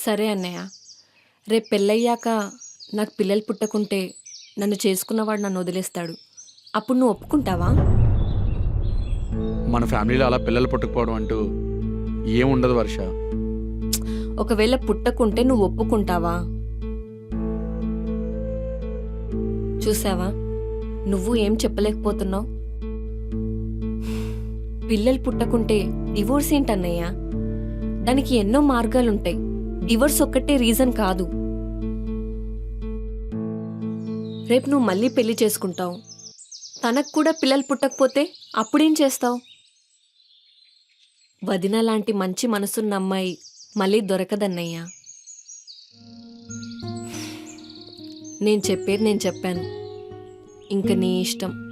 సరే అన్నయ్య. రేపు పెళ్ళయ్యాక నాకు పిల్లలు పుట్టకుంటే నన్ను చేసుకున్నవాడు నన్ను వదిలేస్తాడు. అప్పుడు నువ్వు ఒప్పుకుంటావా? మన ఫ్యామిలీలో అలా పిల్లలు పుట్టకపోవడం అంటూ ఏముండదు వర్ష. ఒకవేళ పుట్టకుంటే నువ్వు ఒప్పుకుంటావా? చూసావా, నువ్వు ఏం చెప్పలేకపోతున్నావు. పిల్లలు పుట్టకుంటే డివోర్స్ ఏంటన్నయ్య? దానికి ఎన్నో మార్గాలుంటాయి. డివోర్స్ ఒక్కటే రీజన్ కాదు. రేపు నువ్వు మళ్ళీ పెళ్లి చేసుకుంటావు. తనకు కూడా పిల్లలు పుట్టకపోతే అప్పుడేం చేస్తావు? వదిన లాంటి మంచి మనసున్న అమ్మాయి మళ్ళీ దొరకదన్నయ్యా. నేను చెప్పేది నేను చెప్పాను. ఇంక నీ ఇష్టం.